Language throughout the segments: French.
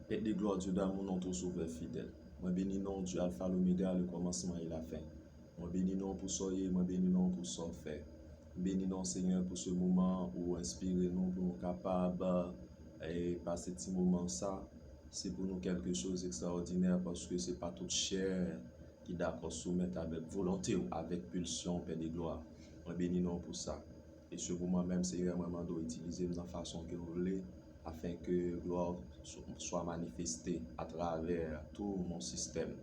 Et de gloire Dieu dans mon nom, ton sauveur fidèle. Moi bénis non Dieu Alpha l'Oméga, le commencement et la fin. Moi bénis non pour soyez, moi bénis non pour son fait. Bénis non Seigneur pour ce moment où inspirer nous pour nous capables et par ce petit moment ça, c'est pour nous quelque chose d'extraordinaire parce que c'est pas toute chair qui d'accord soumettre avec volonté ou avec pulsion, Père de gloire. Moi bénis non pour ça. Et ce moment même, Seigneur, moi dois utiliser de la façon que vous voulez afin que gloire soit manifestée à travers tout mon système,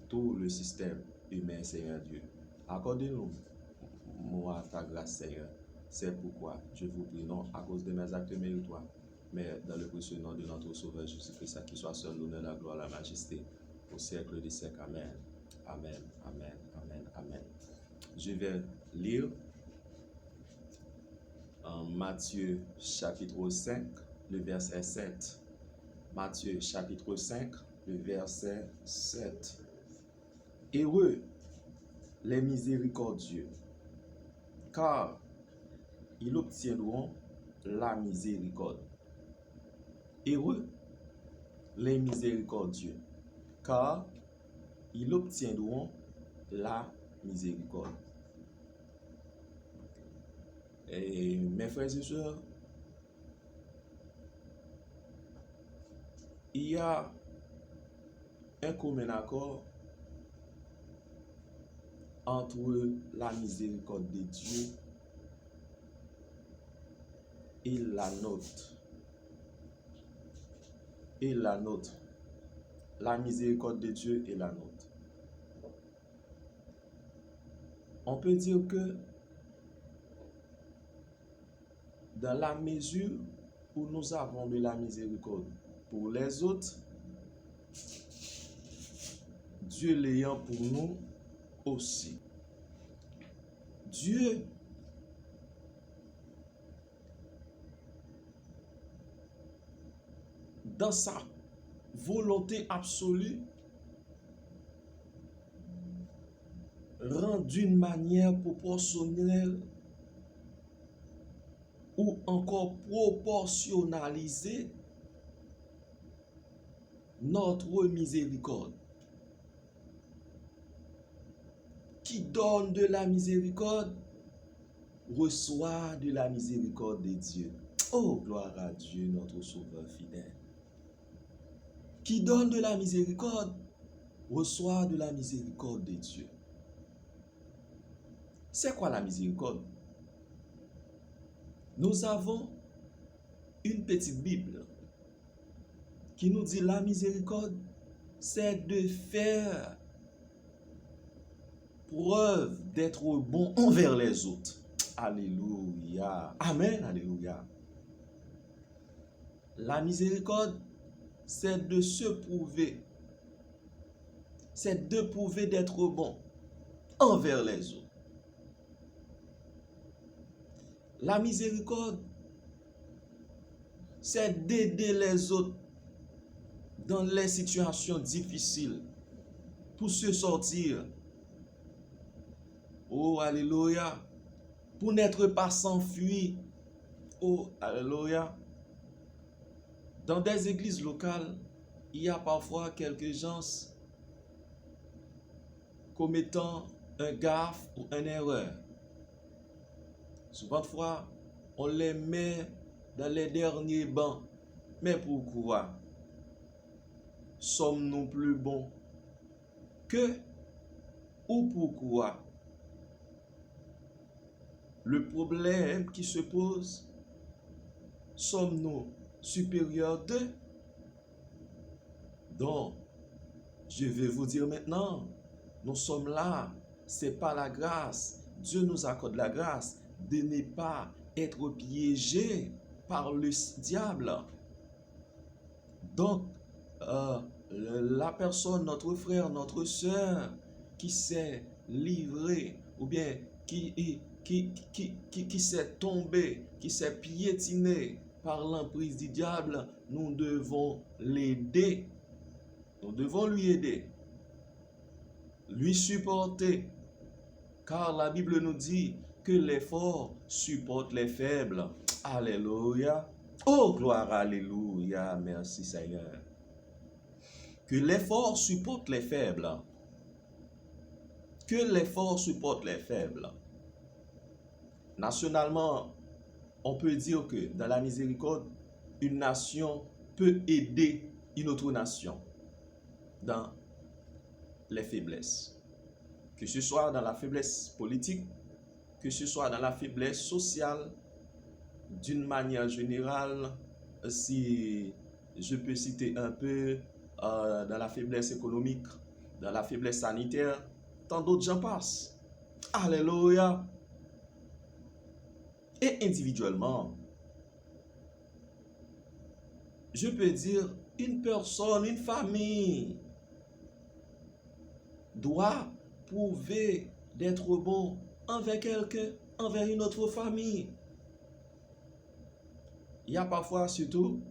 tout le système humain, Seigneur Dieu. Accordez-nous, moi, ta grâce, Seigneur. C'est pourquoi je vous prie, non à cause de mes actes méritoires, mais dans le précieux nom de notre Sauveur Jésus-Christ, à qui soit seul l'honneur, la gloire, la majesté, au siècle des siècles. Amen. Amen, amen, amen, amen. Je vais lire en Matthieu chapitre 5, le verset 7. Matthieu chapitre 5, le verset 7. Heureux les miséricordieux, car ils obtiendront la miséricorde. Heureux les miséricordieux, car ils obtiendront la miséricorde. Et mes frères et sœurs, il y a un commun accord entre la miséricorde de Dieu et la nôtre. Et la nôtre. La miséricorde de Dieu et la nôtre. On peut dire que dans la mesure où nous avons de la miséricorde pour les autres, Dieu l'ayant pour nous aussi. Dieu dans sa volonté absolue rend d'une manière proportionnelle ou encore proportionnalisée notre miséricorde. Qui donne de la miséricorde reçoit de la miséricorde de Dieu. Oh, gloire à Dieu, notre Sauveur fidèle. Qui donne de la miséricorde reçoit de la miséricorde de Dieu. C'est quoi la miséricorde? Nous avons une petite Bible qui nous dit la miséricorde, c'est de faire preuve d'être bon envers les autres. Alléluia. Amen. Alléluia. La miséricorde, c'est de se prouver. C'est de prouver d'être bon envers les autres. La miséricorde, c'est d'aider les autres dans les situations difficiles pour se sortir. Oh, alléluia. Pour n'être pas s'enfuir. Oh, alléluia. Dans des églises locales, il y a parfois quelques gens commettant un gaffe ou une erreur. Souvent de fois, on les met dans les derniers bancs. Mais pourquoi sommes-nous plus bons que ou pourquoi? Le problème qui se pose, sommes-nous supérieurs d'eux? Donc, je vais vous dire maintenant, nous sommes là, c'est pas la grâce. Dieu nous accorde la grâce de ne pas être piégé par le diable. Donc, la personne, notre frère, notre soeur, qui s'est livré ou bien qui s'est tombé, qui s'est piétiné par l'emprise du diable, nous devons l'aider. Nous devons lui aider, lui supporter, car la Bible nous dit que les forts supportent les faibles. Alléluia. Oh, gloire, alléluia. Merci Seigneur. Que les forts supportent les faibles. Que les forts supportent les faibles. Nationalement, on peut dire que dans la miséricorde, une nation peut aider une autre nation dans les faiblesses. Que ce soit dans la faiblesse politique, que ce soit dans la faiblesse sociale, d'une manière générale, si je peux citer un peu, dans la faiblesse économique, dans la faiblesse sanitaire, tant d'autres j'en passe. Alléluia. Et individuellement, je peux dire, une personne, une famille doit prouver d'être bon envers quelqu'un, envers une autre famille. Il y a parfois, surtout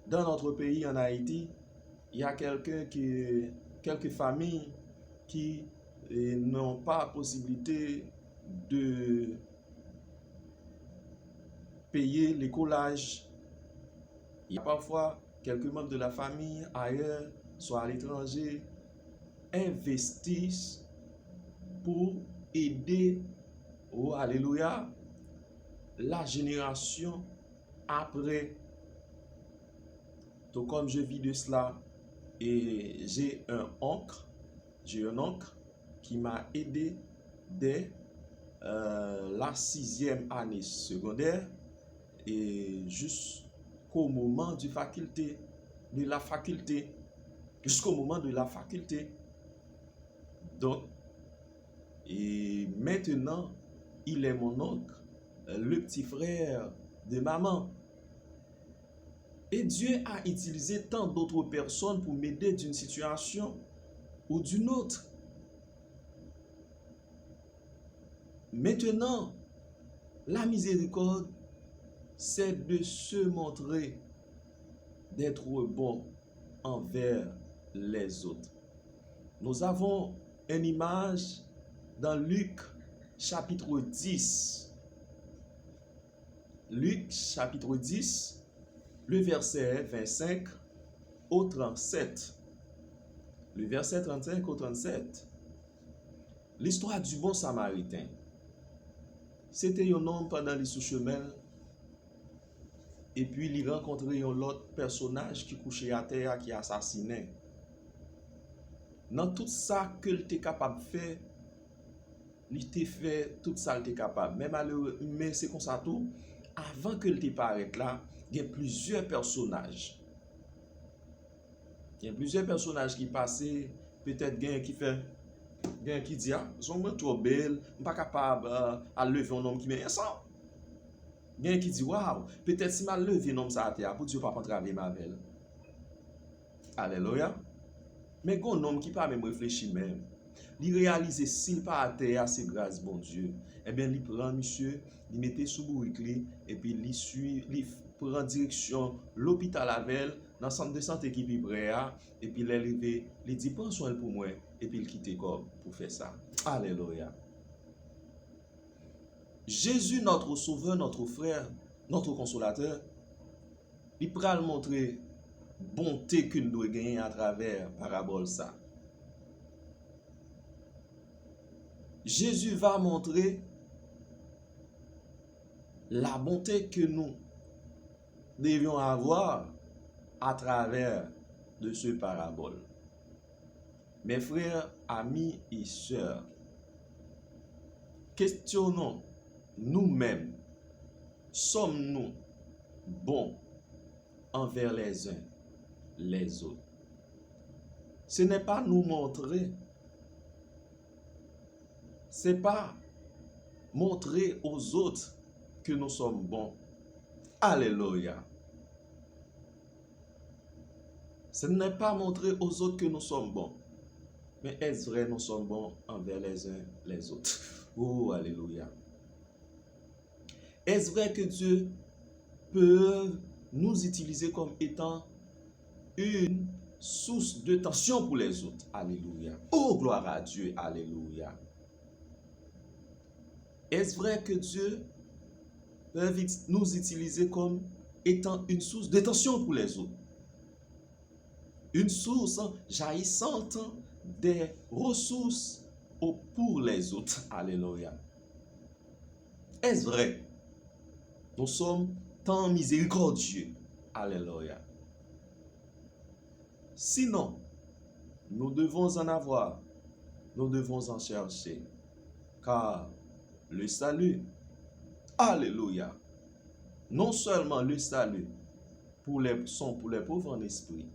dans notre pays, en Haïti, il y a quelques familles qui n'ont pas la possibilité de payer l'écolage. Il y a parfois quelques membres de la famille ailleurs, soit à l'étranger, investissent pour aider, oh alléluia, la génération après. Donc comme je vis de cela, et j'ai un oncle qui m'a aidé dès la 6e année secondaire et jusqu'au moment de la faculté, jusqu'au moment de la faculté. Donc, et maintenant, il est mon oncle, le petit frère de maman. Et Dieu a utilisé tant d'autres personnes pour m'aider d'une situation ou d'une autre. Maintenant, la miséricorde, c'est de se montrer, d'être bon envers les autres. Nous avons une image dans Luc chapitre 10. Luc chapitre 10, le verset 25 au 37. Le verset 35 au 37. L'histoire du bon samaritain. C'était un homme pendant les sous-chemins. Et puis il rencontrait un autre personnage qui couchait à terre, qui assassinait. Dans tout ça que il était capable de faire, il était fait tout ça il était capable. Mais c'est comme ça tout. Avant que il te paraisse là, il y a plusieurs personnages. Il y a plusieurs personnages qui passaient. Peut-être il y a qui fait, il y a qui dit, ah, son moi trop belle, je suis pas capable à lever un homme qui met un sang. Il y a qui dit, waouh, peut-être si je lever un homme ça à terre, pour Dieu pas travailler ma belle. Alléluia. Mais il y a un homme qui pas même réfléchir même. Il réalise s'il pas à terre, c'est grâce bon Dieu. Eh bien, il prend monsieur, il mettait sous bourrique et puis il prend direction l'hôpital avec dans le centre de santé qui vibrait et puis il est arrivé, il dit prends soin pour moi et puis il quitte comme pour faire ça. Alléluia. Jésus, notre sauveur, notre frère, notre consolateur, il prend le montrer bonté que nous devons gagner à travers parabole ça. Jésus va montrer la bonté que nous devions avoir à travers de ce parabole. Mes frères, amis et sœurs, questionnons nous-mêmes, sommes-nous bons envers les uns les autres? Ce n'est pas nous montrer, c'est pas montrer aux autres que nous sommes bons. Alléluia. Ce n'est pas montrer aux autres que nous sommes bons. Mais est-ce vrai nous sommes bons envers les uns les autres? Oh, alléluia. Est-ce vrai que Dieu peut nous utiliser comme étant une source de tension pour les autres? Alléluia. Oh, gloire à Dieu. Alléluia. Est-ce vrai que Dieu peut nous utiliser comme étant une source de tension pour les autres? une source jaillissante des ressources pour les autres. Alléluia. Est-ce vrai? Nous sommes tant miséricordieux. Alléluia. Sinon, nous devons en avoir, nous devons en chercher, car le salut, alléluia, non seulement le salut pour les pauvres en esprit,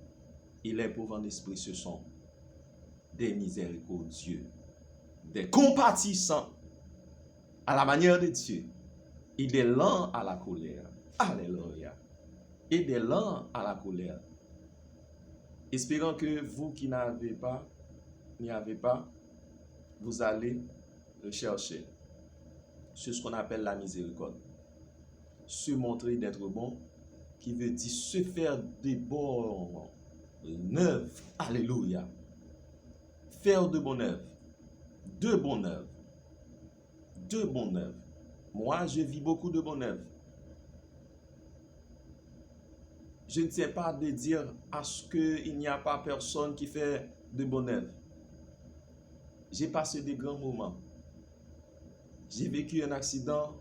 et les pauvres en esprit, ce sont des miséricordieux, des compatissants à la manière de Dieu, et des lents à la colère. Alléluia. Et des lents à la colère. Espérant que vous qui n'y avez pas, vous allez le chercher. C'est ce qu'on appelle la miséricorde. Se montrer d'être bon, qui veut dire se faire des bons œuvres. Alléluia. Faire de bonnes œuvres. De bonnes œuvres. De bonnes œuvres. Moi, je vis beaucoup de bonnes œuvres. Je ne tiens pas de dire à ce qu'il n'y a pas personne qui fait de bonnes œuvres. J'ai passé des grands moments. J'ai vécu un accident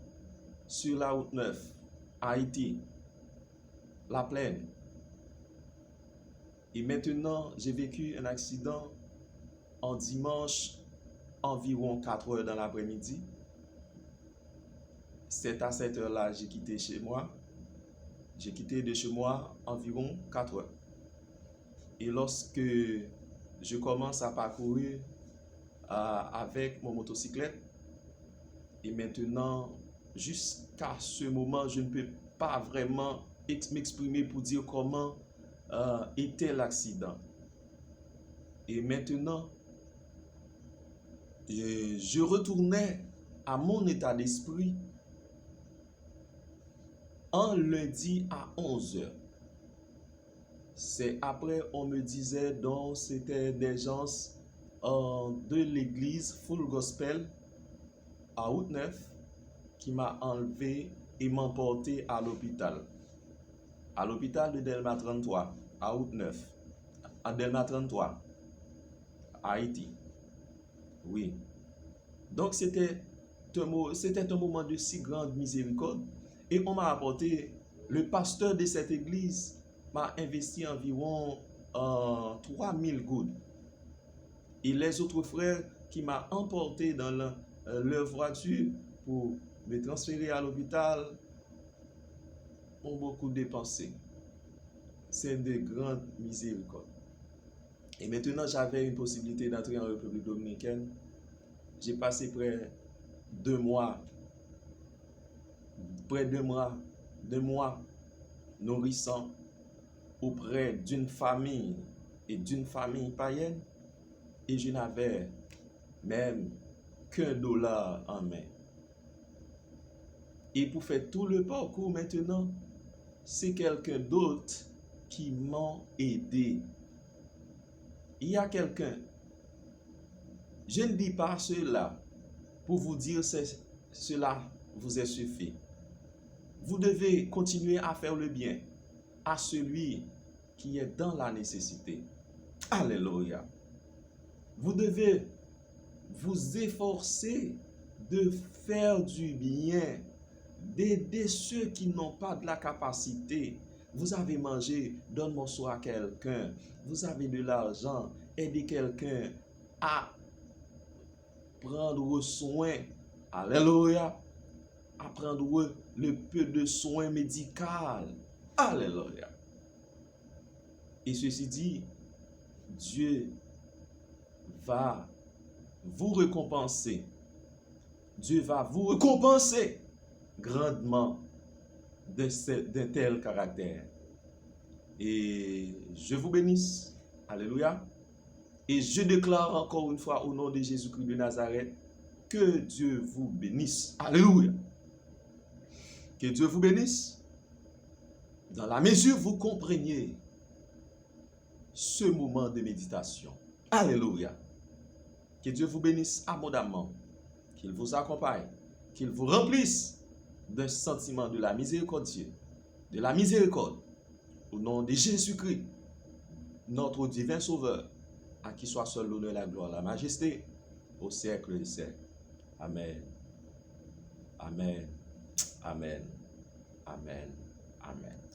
sur la route 9, à Haïti, la plaine. Et maintenant, j'ai vécu un accident en dimanche, environ 4 heures dans l'après-midi. C'est à cette heure-là j'ai quitté chez moi. J'ai quitté de chez moi environ 4 heures. Et lorsque je commence à parcourir avec mon motocyclette, et maintenant, jusqu'à ce moment, je ne peux pas vraiment m'exprimer pour dire comment était l'accident. Et maintenant, je retournais à mon état d'esprit un lundi à 11h. C'est après, on me disait, donc c'était des gens de l'église Full Gospel à route 9 qui m'a enlevé et m'emporté à l'hôpital. À l'hôpital de Delma 33, à route 9. À Delma 33, à Haïti. Oui. Donc c'était un moment de si grande miséricorde. Et on m'a apporté, le pasteur de cette église m'a investi environ 3000 gouttes. Et les autres frères qui m'ont emporté dans leur voiture pour me transférer à l'hôpital ont beaucoup dépensé. C'est de grandes miséricordes. Et maintenant, j'avais une possibilité d'entrer en République dominicaine. J'ai passé près de 2 mois, nourrissant auprès d'une famille et d'une famille païenne, et je n'avais même $1 en main. Et pour faire tout le parcours maintenant, c'est quelqu'un d'autre qui m'a aidé. Il y a quelqu'un, je ne dis pas cela pour vous dire cela vous est suffi. Vous devez continuer à faire le bien à celui qui est dans la nécessité. Alléluia. Vous devez vous efforcer de faire du bien, d'aider ceux qui n'ont pas de la capacité. Vous avez mangé, donne un morceau à quelqu'un. Vous avez de l'argent, aidez quelqu'un à prendre soin. Alléluia. À prendre le peu de soins médicaux. Alléluia. Et ceci dit, Dieu va vous récompenser. Dieu va vous récompenser grandement d'un tel caractère. Et je vous bénisse. Alléluia. Et je déclare encore une fois au nom de Jésus-Christ de Nazareth que Dieu vous bénisse. Alléluia. Que Dieu vous bénisse. Dans la mesure où vous compreniez ce moment de méditation. Alléluia. Que Dieu vous bénisse abondamment. Qu'il vous accompagne. Qu'il vous remplisse d'un sentiment de la miséricorde. De la miséricorde. Au nom de Jésus-Christ. notre divin Sauveur, à qui soit seul l'honneur, la gloire, la majesté, au siècle des siècles. Amen. Amen. Amen. Amen. Amen.